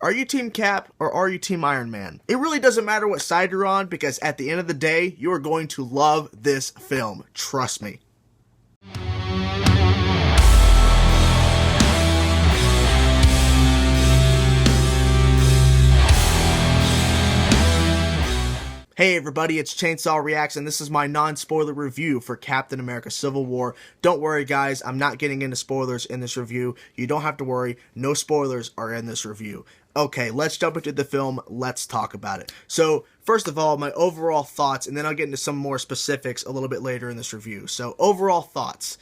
Are you Team Cap or are you Team Iron Man? It really doesn't matter what side you're on, because at the end of the day, you are going to love this film. Trust me. Hey everybody, it's Chainsaw Reacts, and this is my non-spoiler review for Captain America Civil War. Don't worry guys, I'm not getting into spoilers in this review. You don't have to worry, no spoilers are in this review. Okay, let's jump into the film, let's talk about it. So, first of all, my overall thoughts, and then I'll get into some more specifics a little bit later in this review. So, overall thoughts.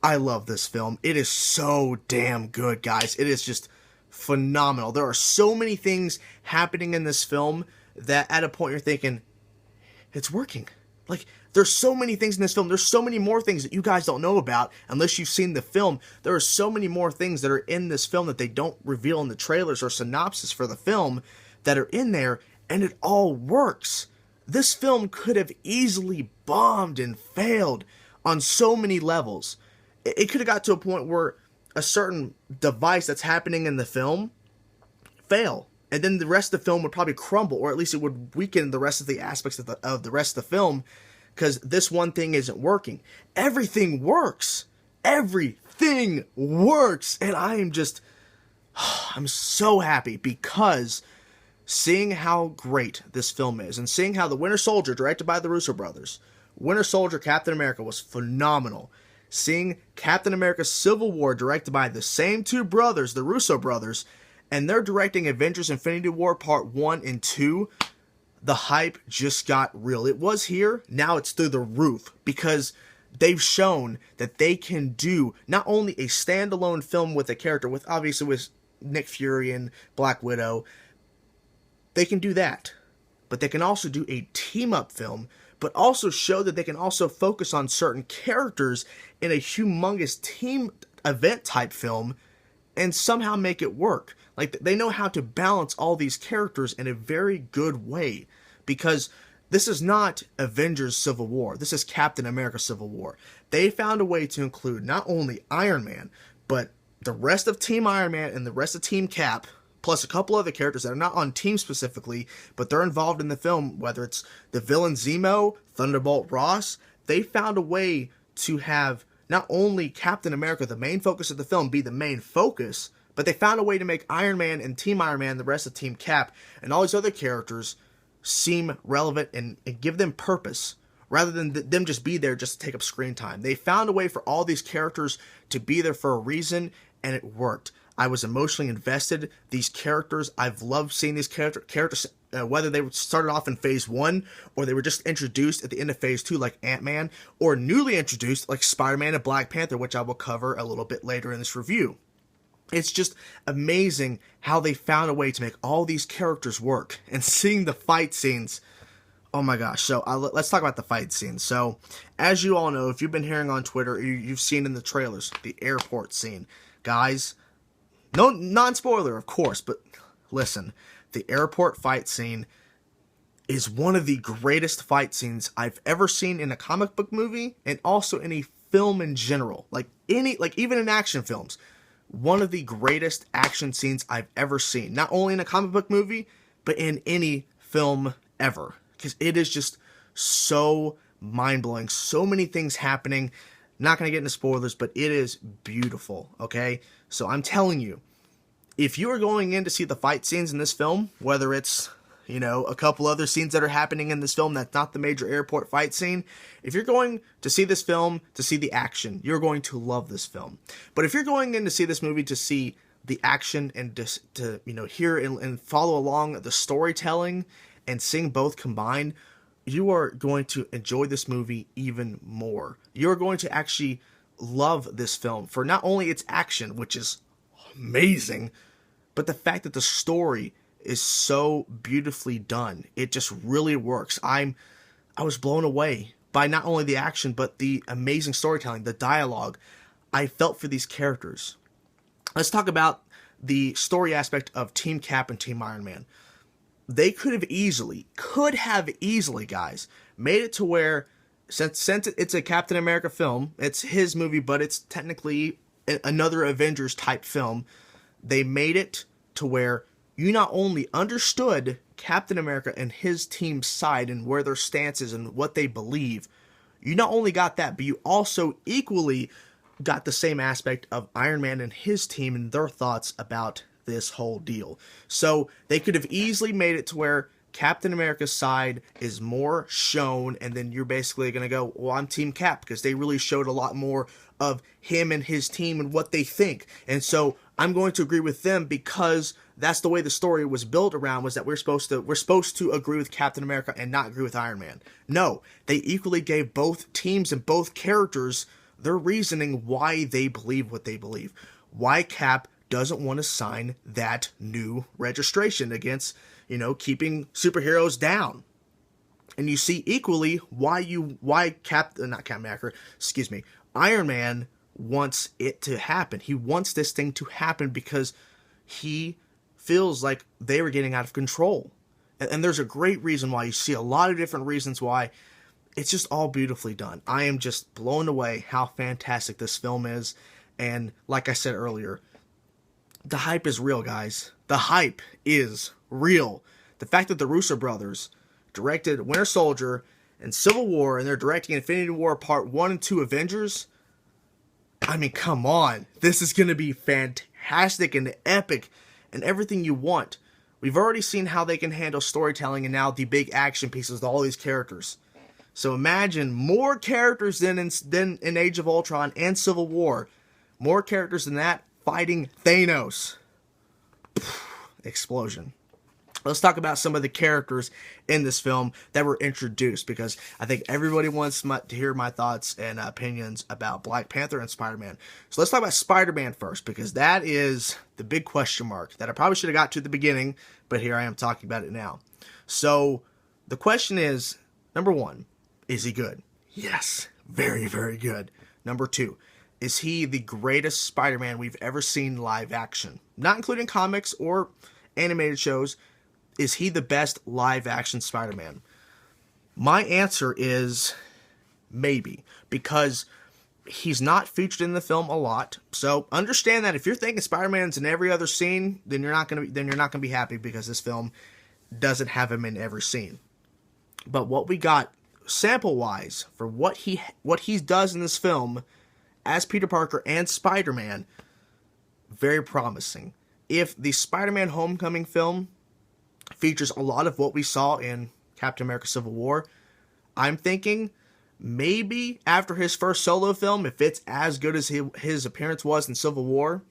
I love this film. It is so damn good, guys. It is just phenomenal. There are so many things happening in this film that at a point you're thinking, it's working. Like, there's so many things in this film. There's so many more things that you guys don't know about unless you've seen the film. There are so many more things that are in this film that they don't reveal in the trailers or synopsis for the film that are in there, and it all works. This film could have easily bombed and failed on so many levels. It could have got to a point where a certain device that's happening in the film fail. And then the rest of the film would probably crumble, or at least it would weaken the rest of the aspects of the rest of the film, because this one thing isn't working. Everything works. Everything works. And I'm so happy, because seeing how great this film is, and seeing how The Winter Soldier, directed by the Russo brothers, Winter Soldier, Captain America, was phenomenal. Seeing Captain America Civil War, directed by the same two brothers, the Russo brothers, and they're directing Avengers Infinity War Part 1 and 2, the hype just got real. It was here, now it's through the roof, because they've shown that they can do not only a standalone film with a character, obviously with Nick Fury and Black Widow, they can do that, but they can also do a team-up film, but also show that they can also focus on certain characters in a humongous team event type film and somehow make it work. Like, they know how to balance all these characters in a very good way, because this is not Avengers Civil War. This is Captain America Civil War. They found a way to include not only Iron Man, but the rest of Team Iron Man and the rest of Team Cap, plus a couple other characters that are not on team specifically, but they're involved in the film, whether it's the villain Zemo, Thunderbolt Ross. They found a way to have not only Captain America, the main focus of the film, be the main focus, but they found a way to make Iron Man and Team Iron Man, the rest of Team Cap, and all these other characters seem relevant and give them purpose, rather than them just be there just to take up screen time. They found a way for all these characters to be there for a reason, and it worked. I was emotionally invested. These characters, I've loved seeing these characters, whether they started off in Phase 1, or they were just introduced at the end of Phase 2 like Ant-Man, or newly introduced like Spider-Man and Black Panther, which I will cover a little bit later in this review. It's just amazing how they found a way to make all these characters work, and seeing the fight scenes. Oh my gosh. So let's talk about the fight scenes. So as you all know, if you've been hearing on Twitter, you've seen in the trailers, the airport scene. Guys, no non-spoiler of course, but listen, the airport fight scene is one of the greatest fight scenes I've ever seen in a comic book movie, and also in a film in general. Even in action films. One of the greatest action scenes I've ever seen. Not only in a comic book movie, but in any film ever. Because it is just so mind-blowing. So many things happening. Not going to get into spoilers, but it is beautiful, okay? So I'm telling you, if you are going in to see the fight scenes in this film, whether it's, a couple other scenes that are happening in this film that's not the major airport fight scene, if you're going to see this film to see the action, you're going to love this film. But if you're going in to see this movie to see the action and to hear and follow along the storytelling and seeing both combined, you are going to enjoy this movie even more. You're going to actually love this film for not only its action, which is amazing, but the fact that the story is so beautifully done. It just really works. I was blown away by not only the action, but the amazing storytelling, the dialogue I felt for these characters. Let's talk about the story aspect of Team Cap and Team Iron Man. They could have easily, guys, made it to where, since it's a Captain America film, it's his movie, but it's technically another Avengers type film, they made it to where you not only understood Captain America and his team's side and where their stance is and what they believe, you not only got that, but you also equally got the same aspect of Iron Man and his team and their thoughts about this whole deal. So they could have easily made it to where Captain America's side is more shown, and then you're basically going to go, well, I'm Team Cap, because they really showed a lot more of him and his team and what they think. And so I'm going to agree with them, because that's the way the story was built around, was that we're supposed to agree with Captain America and not agree with Iron Man. No, they equally gave both teams and both characters their reasoning why they believe what they believe. Why Cap doesn't want to sign that new registration against, keeping superheroes down. And you see equally why Iron Man wants it to happen. He wants this thing to happen because he feels like they were getting out of control. And there's a great reason why. You see a lot of different reasons why. It's just all beautifully done. I am just blown away how fantastic this film is. And like I said earlier, the hype is real, guys. The hype is real. The fact that the Russo brothers directed Winter Soldier and Civil War, and they're directing Infinity War Part 1 and 2 Avengers, I mean, come on. This is going to be fantastic and epic and everything you want. We've already seen how they can handle storytelling and now the big action pieces with all these characters. So imagine more characters than in Age of Ultron and Civil War. More characters than that fighting Thanos. Explosion. Let's talk about some of the characters in this film that were introduced, because I think everybody wants to hear my thoughts and opinions about Black Panther and Spider-Man. So let's talk about Spider-Man first, because that is the big question mark that I probably should have got to at the beginning, but here I am talking about it now. So the question is, number one, is he good? Yes, very, very good. Number two, is he the greatest Spider-Man we've ever seen live action? Not including comics or animated shows. Is he the best live action Spider-Man? My answer is maybe, because he's not featured in the film a lot. So understand that if you're thinking Spider-Man's in every other scene, then you're not gonna be happy, because this film doesn't have him in every scene. But what we got sample wise for what he does in this film as Peter Parker and Spider-Man, very promising. If the Spider-Man Homecoming film features a lot of what we saw in Captain America Civil War, I'm thinking maybe after his first solo film, if it's as good as his appearance was in Civil War,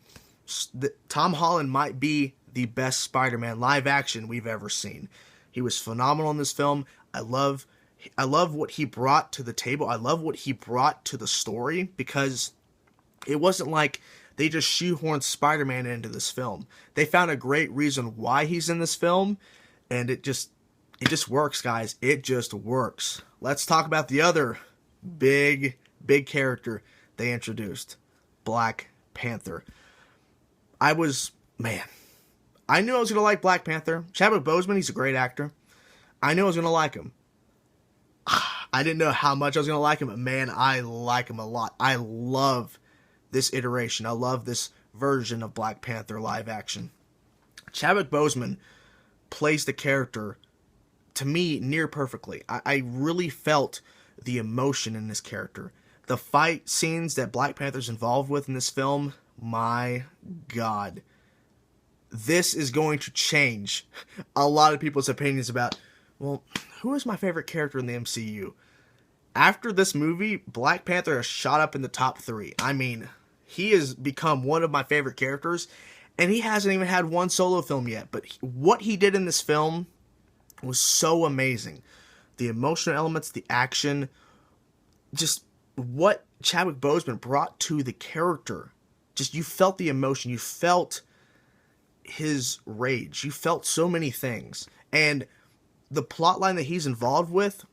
Tom Holland might be the best Spider-Man live action we've ever seen. He was phenomenal in this film. I love what he brought to the table. I love what he brought to the story, because it wasn't like they just shoehorned Spider-Man into this film. They found a great reason why he's in this film, and it just works, guys. It just works. Let's talk about the other big character they introduced, Black Panther. I knew I was going to like Black Panther. Chadwick Boseman, he's a great actor. I knew I was going to like him. I didn't know how much I was going to like him, but man, I like him a lot. I love this iteration. I love this version of Black Panther live action. Chadwick Boseman plays the character, to me, near perfectly. I really felt the emotion in this character. The fight scenes that Black Panther's involved with in this film, my God. This is going to change a lot of people's opinions about, well, who is my favorite character in the MCU? After this movie, Black Panther has shot up in the top 3. I mean, he has become one of my favorite characters, and he hasn't even had one solo film yet. But what he did in this film was so amazing. The emotional elements, the action, just what Chadwick Boseman brought to the character. Just, you felt the emotion. You felt his rage. You felt so many things. And the plot line that he's involved with,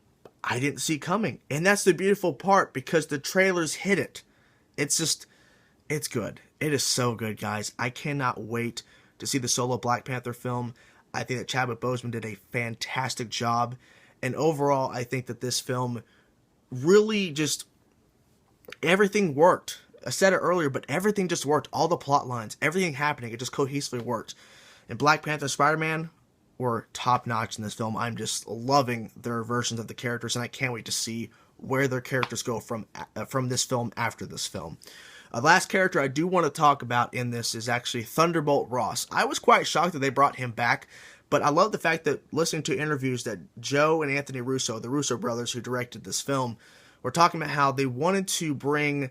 I didn't see coming. And that's the beautiful part, because the trailers hit it. It's good. It is so good, guys. I cannot wait to see the solo Black Panther film. I think that Chadwick Boseman did a fantastic job. And overall, I think that this film really just, everything worked. I said it earlier, but everything just worked. All the plot lines, everything happening, it just cohesively worked. And Black Panther, Spider-Man were top-notch in this film. I'm just loving their versions of the characters, and I can't wait to see where their characters go from this film after this film. Last character I do want to talk about in this is actually Thunderbolt Ross. I was quite shocked that they brought him back, but I love the fact that listening to interviews that Joe and Anthony Russo, the Russo brothers who directed this film, were talking about how they wanted to bring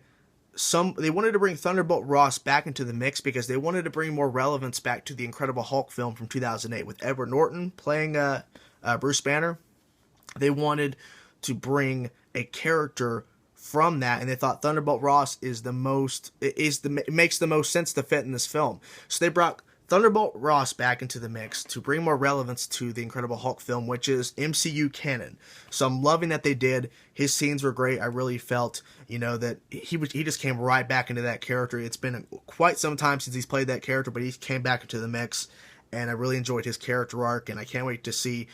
Thunderbolt Ross back into the mix because they wanted to bring more relevance back to the Incredible Hulk film from 2008 with Edward Norton playing Bruce Banner. They wanted to bring a character from that, and they thought Thunderbolt Ross makes the most sense to fit in this film. So they brought Thunderbolt Ross back into the mix to bring more relevance to the Incredible Hulk film, which is MCU canon. So I'm loving that they did. His scenes were great. I really felt, that he just came right back into that character. It's been quite some time since he's played that character, but he came back into the mix, and I really enjoyed his character arc, and I can't wait to see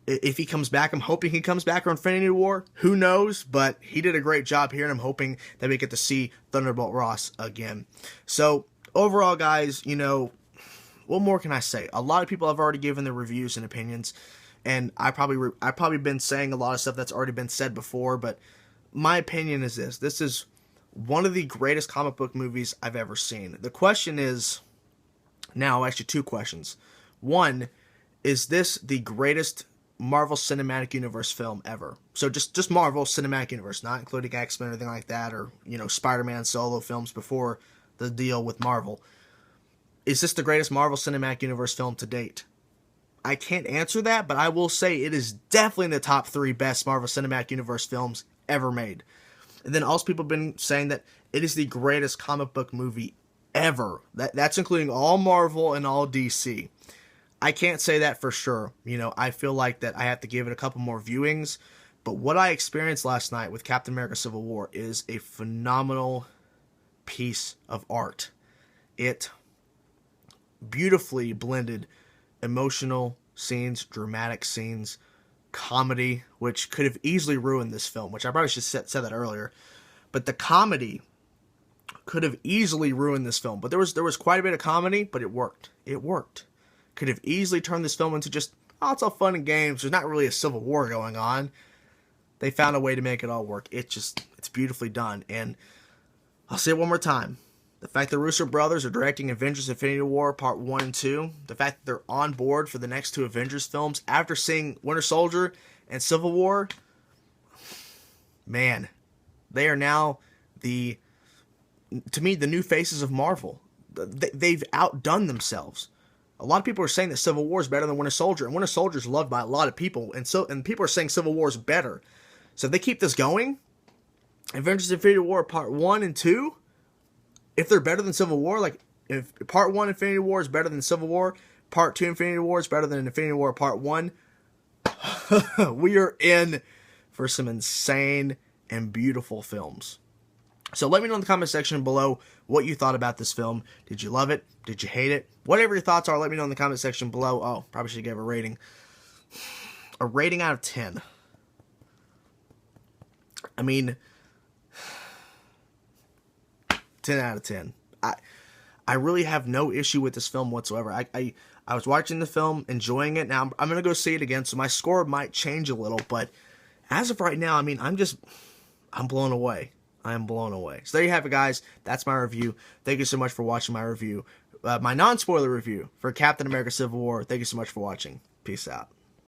if he comes back. I'm hoping he comes back for Infinity War. Who knows? But he did a great job here, and I'm hoping that we get to see Thunderbolt Ross again. So overall, guys, what more can I say? A lot of people have already given their reviews and opinions, and I've probably been saying a lot of stuff that's already been said before, but my opinion is this. This is one of the greatest comic book movies I've ever seen. The question is, now actually two questions. One, is this the greatest Marvel Cinematic Universe film ever? So just Marvel Cinematic Universe, not including X-Men or anything like that, or Spider-Man solo films before the deal with Marvel. Is this the greatest Marvel Cinematic Universe film to date? I can't answer that, but I will say it is definitely in the top 3 best Marvel Cinematic Universe films ever made. And then also people have been saying that it is the greatest comic book movie ever. That's including all Marvel and all DC. I can't say that for sure. I feel like that I have to give it a couple more viewings. But what I experienced last night with Captain America Civil War is a phenomenal piece of art. It beautifully blended emotional scenes, dramatic scenes, comedy, which could have easily ruined this film, which I probably should have said that earlier. But the comedy could have easily ruined this film. But there was quite a bit of comedy, but it worked. It worked. Could have easily turned this film into just, it's all fun and games. There's not really a civil war going on. They found a way to make it all work. It's beautifully done. And I'll say it one more time. The fact the Russo brothers are directing Avengers Infinity War Part 1 and 2, the fact that they're on board for the next 2 Avengers films after seeing Winter Soldier and Civil War, man, they are now to me, the new faces of Marvel. They've outdone themselves. A lot of people are saying that Civil War is better than Winter Soldier, and Winter Soldier is loved by a lot of people, and people are saying Civil War is better. So if they keep this going, Avengers Infinity War Part 1 and 2, if they're better than Civil War, like if Part 1 Infinity War is better than Civil War, Part 2 Infinity War is better than Infinity War Part 1, we are in for some insane and beautiful films. So let me know in the comment section below what you thought about this film. Did you love it? Did you hate it? Whatever your thoughts are, let me know in the comment section below. Oh, probably should give a rating. A rating out of 10. I mean, 10 out of 10. I really have no issue with this film whatsoever. I was watching the film, enjoying it. Now, I'm going to go see it again, so my score might change a little. But as of right now, I mean, I'm blown away. I am blown away. So there you have it, guys. That's my review. Thank you so much for watching my review. My non-spoiler review for Captain America Civil War. Thank you so much for watching. Peace out.